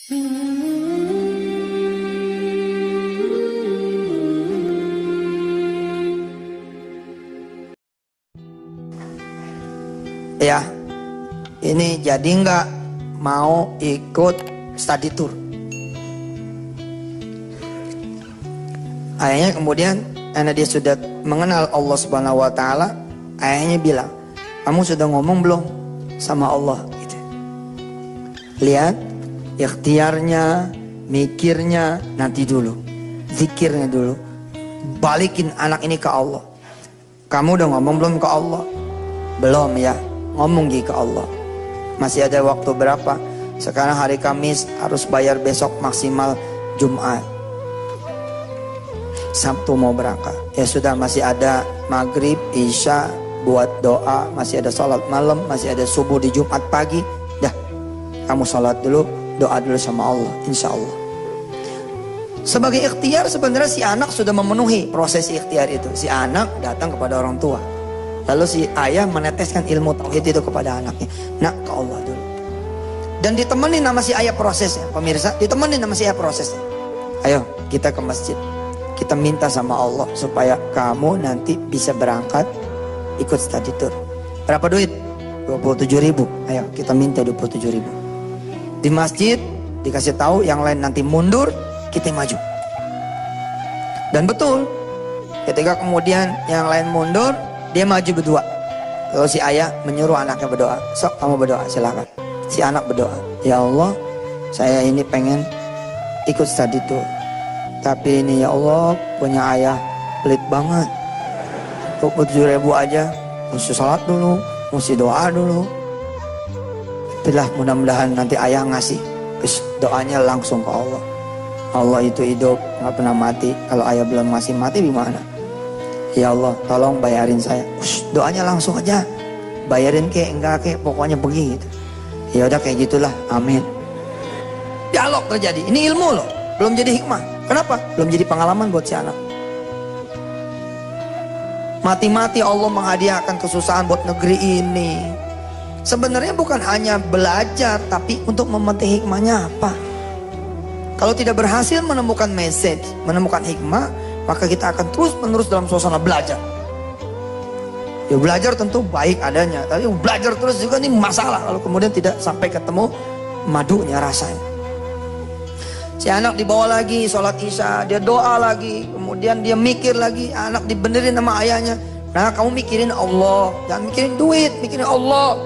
Ya, ini jadi nggak mau ikut study tour. Ayahnya kemudian karena dia sudah mengenal Allah Subhanahu wa taala, ayahnya bilang, "Kamu sudah ngomong belum sama Allah?" Gitu. Lihat, ikhtiarnya, mikirnya nanti dulu. Zikirnya dulu. Balikin anak ini ke Allah. Kamu udah ngomong belum ke Allah? Belum ya. Ngomong ke Allah. Masih ada waktu berapa? Sekarang hari Kamis, harus bayar besok maksimal Jumat. Sabtu mau berangkat. Ya sudah, masih ada maghrib, isya buat doa, masih ada sholat malam, masih ada subuh di Jumat pagi. Dah, kamu sholat dulu, doa dulu sama Allah, insya Allah. Sebagai ikhtiar sebenarnya si anak sudah memenuhi proses ikhtiar itu. Si anak datang kepada orang tua. Lalu si ayah meneteskan ilmu tauhid itu kepada anaknya. Nak, ke Allah dulu. Dan ditemenin sama si ayah prosesnya. Pemirsa, ditemenin sama si ayah prosesnya. Ayo, kita ke masjid. Kita minta sama Allah supaya kamu nanti bisa berangkat ikut study tour. Berapa duit? 27.000. Ayo, kita minta 27.000. Di masjid dikasih tahu, yang lain nanti mundur, kita maju. Dan betul, ketika kemudian yang lain mundur, dia maju berdua. Lalu si ayah menyuruh anaknya berdoa. Sok, kamu berdoa, silakan. Si anak berdoa. Ya Allah, saya ini pengen ikut study tour. Tapi ini ya Allah, punya ayah pelit banget. 27.000 aja, mesti sholat dulu, mesti doa dulu. Itulah, mudah-mudahan nanti ayah ngasih. Terus doanya langsung ke Allah. Allah itu hidup, nggak pernah mati. Kalau ayah belum masih mati gimana? Ya Allah, tolong bayarin saya. Doanya langsung aja. Bayarin kek, enggak kek, pokoknya pergi gitu. Ya udah kayak gitulah, amin. Dialog terjadi. Ini ilmu loh, belum jadi hikmah. Kenapa? Belum jadi pengalaman buat si anak. Mati-mati Allah menghadiahkan kesusahan buat negeri ini. Sebenarnya bukan hanya belajar, tapi untuk memetik hikmahnya apa? Kalau tidak berhasil menemukan message, menemukan hikmah, maka kita akan terus menerus dalam suasana belajar. Ya belajar tentu baik adanya, tapi belajar terus juga ini masalah kalau kemudian tidak sampai ketemu madunya rasanya. Si anak dibawa lagi sholat isya, dia doa lagi, kemudian dia mikir lagi, anak dibenerin sama ayahnya. Nah, kamu mikirin Allah, jangan mikirin duit, mikirin Allah.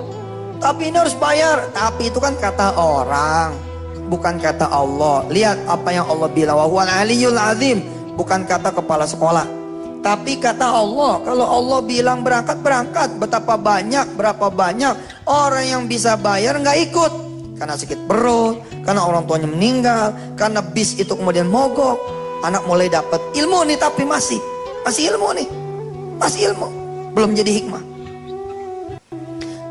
Tapi ini harus bayar, tapi itu kan kata orang, bukan kata Allah. Lihat apa yang Allah bilang, wa huwal aliyyul azim. Bukan kata kepala sekolah, tapi kata Allah. Kalau Allah bilang berangkat, berangkat. Betapa banyak, berapa banyak orang yang bisa bayar nggak ikut karena sakit perut, karena orang tuanya meninggal, karena bis itu kemudian mogok. Anak mulai dapat ilmu nih, tapi masih ilmu nih, masih ilmu, belum jadi hikmah.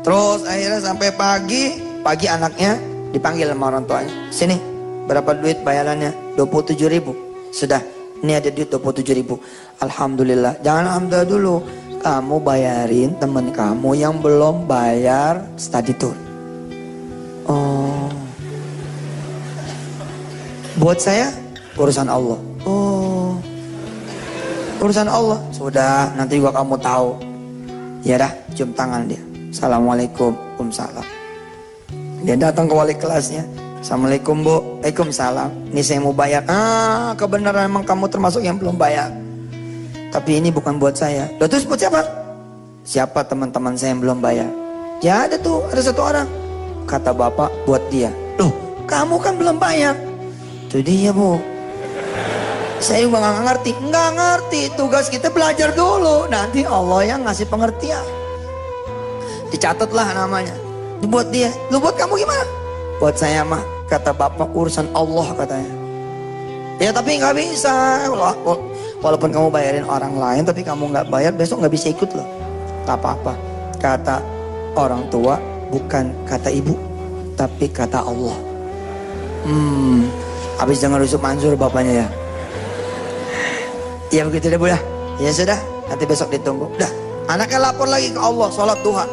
Terus akhirnya sampai pagi anaknya dipanggil sama orang tuanya. Sini, berapa duit bayarannya? 27.000. Sudah. Ini ada duit 27.000. Alhamdulillah. Jangan alhamdulillah dulu. Kamu bayarin temen kamu yang belum bayar study tour. Oh. Buat saya urusan Allah. Oh. Urusan Allah. Sudah, nanti juga kamu tahu. Ya dah, cium tangan dia. Assalamualaikum. Waalaikumsalam. Dia datang ke wali kelasnya. Assalamualaikum Bu. Waalaikumsalam. Ini saya mau bayar. Kebenaran memang kamu termasuk yang belum bayar. Tapi ini bukan buat saya. Loh, terus buat siapa? Siapa teman-teman saya yang belum bayar? Ya ada tuh, ada satu orang. Kata bapak, buat dia. Loh, kamu kan belum bayar. Itu dia Bu. Saya juga gak ngerti. Nggak ngerti, tugas kita belajar dulu. Nanti Allah yang ngasih pengertian. Dicatatlah namanya. Buat dia. Lu buat kamu gimana? Buat saya mah, kata bapak, urusan Allah katanya. Ya tapi nggak bisa. Walaupun kamu bayarin orang lain, tapi kamu nggak bayar, besok nggak bisa ikut loh. Tak apa-apa. Kata orang tua, bukan kata ibu, tapi kata Allah. Habis jangan rusuk manjur bapaknya ya. Ya begitu deh Bu ya. Ya sudah, nanti besok ditunggu. Udah, anaknya lapor lagi ke Allah, sholat duha.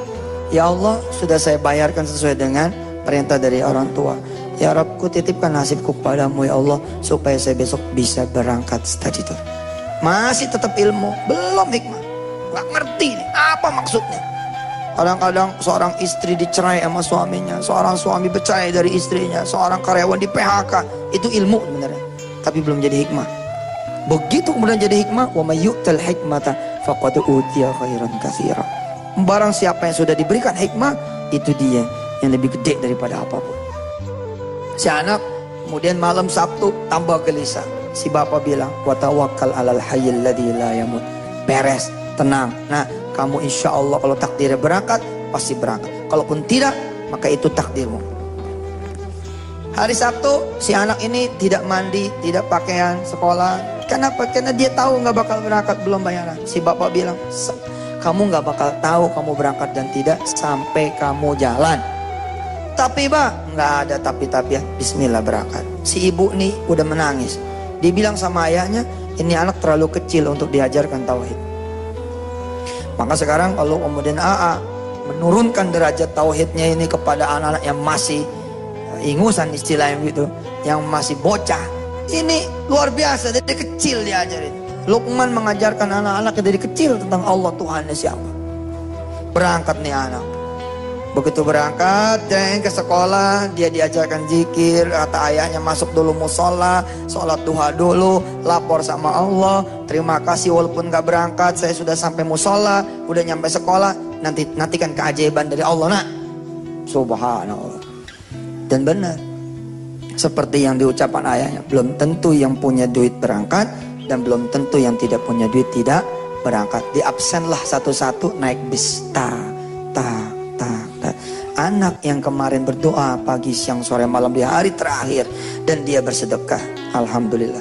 Ya Allah, sudah saya bayarkan sesuai dengan perintah dari orang tua. Ya Rabbku, titipkan nasibku kepadamu ya Allah, supaya saya besok bisa berangkat study tour. Masih tetap ilmu, belum hikmah. Gak ngerti nih, apa maksudnya. Kadang-kadang seorang istri dicerai sama suaminya, seorang suami bercerai dari istrinya, seorang karyawan di PHK. Itu ilmu sebenarnya, tapi belum jadi hikmah. Begitu kemudian jadi hikmah, wa may yu'tal hikmata faqad utiya khairan katsira. Barang siapa yang sudah diberikan hikmah, itu dia yang lebih gede daripada apapun. Si anak kemudian malam Sabtu tambah gelisah. Si bapak bilang, wa tawakkal 'alal hayyil ladzi la yamut. Beres, tenang. Nah, kamu insya Allah kalau takdirnya berangkat, pasti berangkat. Kalaupun tidak, maka itu takdirmu. Hari Sabtu, si anak ini tidak mandi, tidak pakaian sekolah. Kenapa? Karena dia tahu nggak bakal berangkat, belum bayaran. Si bapak bilang, kamu nggak bakal tahu kamu berangkat dan tidak sampai kamu jalan. Tapi Pak, nggak ada tapi-tapi ya. Bismillah berangkat. Si ibu nih udah menangis. Dia bilang sama ayahnya, ini anak terlalu kecil untuk diajarkan tauhid. Maka sekarang kalau kemudian AA menurunkan derajat tauhidnya ini kepada anak-anak yang masih ingusan istilahnya gitu, yang masih bocah, ini luar biasa, dari kecil diajarin. Luqman mengajarkan anak-anaknya dari kecil tentang Allah Tuhannya siapa. Berangkat nih anak. Begitu berangkat ke sekolah, dia diajarkan zikir. Kata ayahnya, masuk dulu musola, sholat duha dulu, lapor sama Allah, terima kasih walaupun gak berangkat, saya sudah sampai musola, udah nyampe sekolah, nantikan keajaiban dari Allah nak. Subhanallah. Dan benar, seperti yang diucapkan ayahnya, belum tentu yang punya duit berangkat, dan belum tentu yang tidak punya duit tidak berangkat. Di absenlah satu-satu, naik bis, Anak yang kemarin berdoa pagi, siang, sore, malam di hari terakhir, dan dia bersedekah, alhamdulillah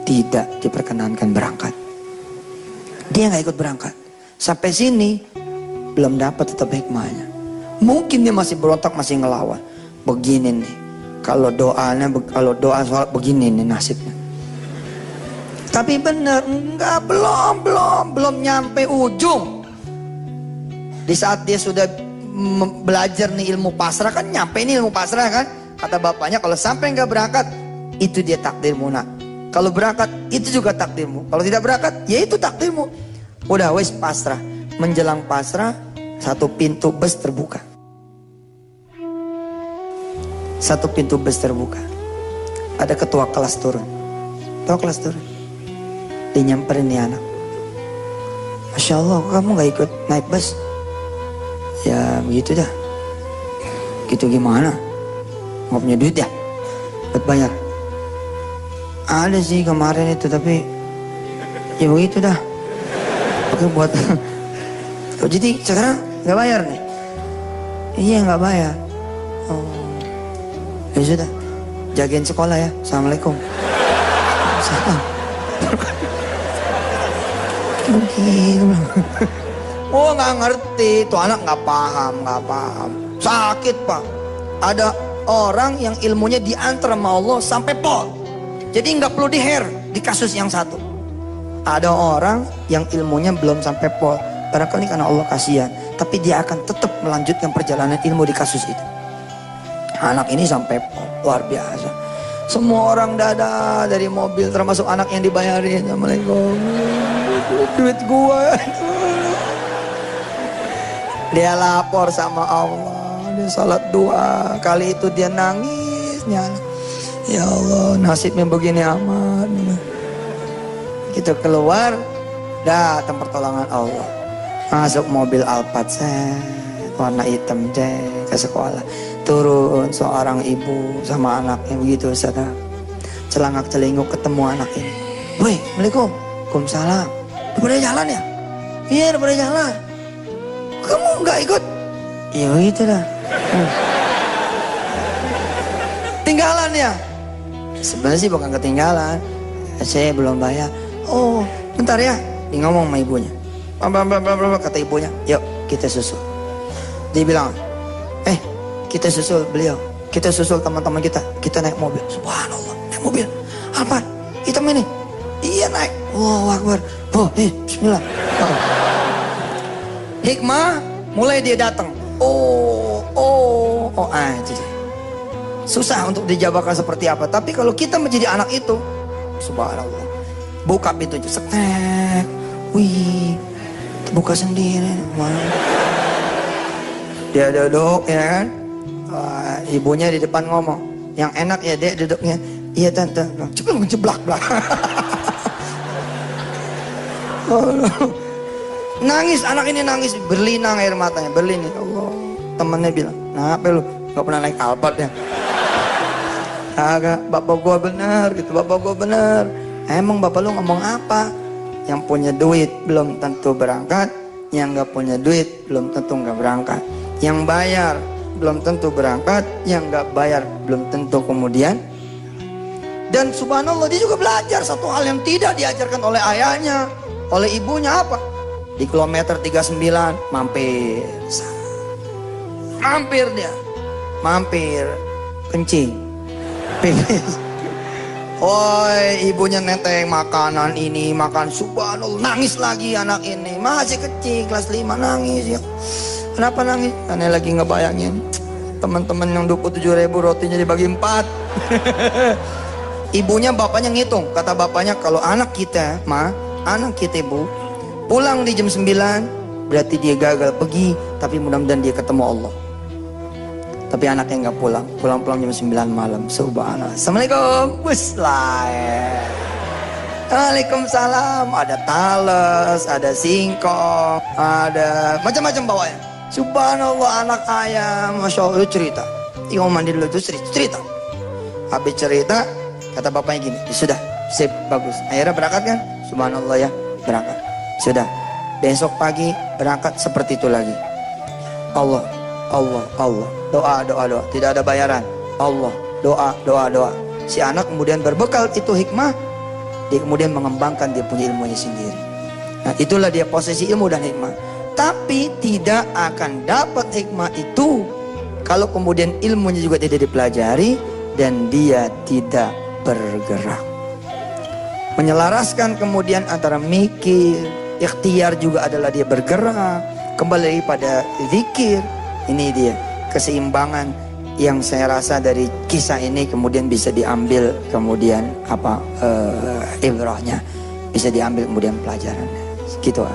tidak diperkenankan berangkat. Dia nggak ikut berangkat. Sampai sini belum dapat tetap hikmahnya. Mungkin dia masih berontak, masih ngelawan. Begini nih, kalau doa sholat begini nih nasibnya. Tapi benar, enggak, belum nyampe ujung. Di saat dia sudah belajar nih ilmu pasrah, kan nyampe ini ilmu pasrah kan. Kata bapaknya, kalau sampai nggak berangkat, itu dia takdirmu nak. Kalau berangkat, itu juga takdirmu. Kalau tidak berangkat, ya itu takdirmu. Udah wes pasrah. Menjelang pasrah, satu pintu bus terbuka. Satu pintu bus terbuka. Ada ketua kelas turun. Ketua kelas turun. Dia nyamperin nih anak. Masya Allah, kamu gak ikut naik bus? Ya begitu dah. Gitu gimana? Gak punya duit ya? Buat bayar? Ada sih kemarin itu, tapi ya begitu dah. Oke buat. Jadi sekarang gak bayar nih? Iya gak bayar. Oh. Ya sudah, jagain sekolah ya. Assalamualaikum. Salam. Begitu. Oh nggak ngerti, tuh anak nggak paham. Sakit pak. Ada orang yang ilmunya diantar sama Allah sampai pol. Jadi nggak perlu di kasus yang satu. Ada orang yang ilmunya belum sampai pol. Barangkali karena Allah kasihan, tapi dia akan tetap melanjutkan perjalanan ilmu di kasus itu. Anak ini sampai pol, luar biasa. Semua orang dada dari mobil, termasuk anak yang dibayarin. Assalamualaikum, duit gua. Dia lapor sama Allah, dia salat doa. Kali itu dia nangisnya, ya Allah nasibnya begini amat. Kita keluar, datang pertolongan Allah. Masuk mobil Alphard warna hitam ke sekolah. Turun seorang ibu sama anaknya begitu, saudara. Celangak celinguk ketemu anak ini. Woi, Assalamualaikum. Waalaikumsalam. Udah pada jalan ya? Iya, udah pada jalan. Kamu nggak ikut? Ya gitu dah. Tinggalan ya? Sebenarnya sih bukan ketinggalan. Saya belum bayar. Oh, bentar ya. Dia ngomong sama ibunya. Kata ibunya, yuk kita susul. Dia bilang, kita susul beliau. Kita susul teman-teman kita. Kita naik mobil. Subhanallah, naik mobil. Apa? Hitam ini? Iya naik. Allahu Akbar. Bismillah. Hikmah, mulai dia datang. Jadi Susah untuk dijabarkan seperti apa. Tapi kalau kita menjadi anak itu, subhanallah, buka pintu setek, wih, buka sendiri. Dia duduk ya kan, ibunya di depan ngomong, yang enak ya dek duduknya. Iya tante, ceblak. Nangis, anak ini nangis, berlinang air matanya, berlinang. Allah, temannya bilang, kenapa lu gak pernah naik Alphard ya? Agak, bapak gua bener gitu, bapak gua bener. Emang bapak lu ngomong apa? Yang punya duit belum tentu berangkat, yang gak punya duit belum tentu gak berangkat, yang bayar belum tentu berangkat, yang gak bayar belum tentu kemudian. Dan subhanallah, dia juga belajar satu hal yang tidak diajarkan oleh ayahnya, oleh ibunya. Apa? Di kilometer 39 mampir dia, mampir kencing, pipis. Woi, ibunya neteng makanan ini, makan, subhanallah, nangis lagi anak ini, masih kecil kelas 5 nangis ya. Kenapa nangis? Karena lagi ngebayangin teman-teman yang 27.000 rotinya dibagi 4. Ibunya, bapaknya ngitung, kata bapaknya, kalau anak kita, anak kita ibu, pulang di jam 9, berarti dia gagal pergi, tapi mudah-mudahan dia ketemu Allah. Tapi anaknya nggak pulang jam 9 malam. Subhanallah. Assalamualaikum. Waalaikumsalam. Ada talas, ada singkong, ada macam-macam bawanya. Subhanallah, anak ayam, masya Allah, cerita. Ingin mandi dulu itu cerita. Habis cerita, kata bapaknya gini, sudah, sip, bagus. Akhirnya berangkat kan? Subhanallah ya, berangkat. Sudah, besok pagi berangkat seperti itu lagi. Allah, doa, tidak ada bayaran. Allah, doa. Si anak kemudian berbekal itu hikmah, dia kemudian mengembangkan dia punya ilmunya sendiri. Nah, itulah dia posisi ilmu dan hikmah. Tapi tidak akan dapat hikmah itu kalau kemudian ilmunya juga tidak dipelajari dan dia tidak bergerak. Menyelaraskan kemudian antara mikir, ikhtiar juga adalah dia bergerak, kembali pada zikir. Ini dia keseimbangan yang saya rasa dari kisah ini kemudian bisa diambil kemudian ibrahnya, bisa diambil kemudian pelajarannya. Gitu.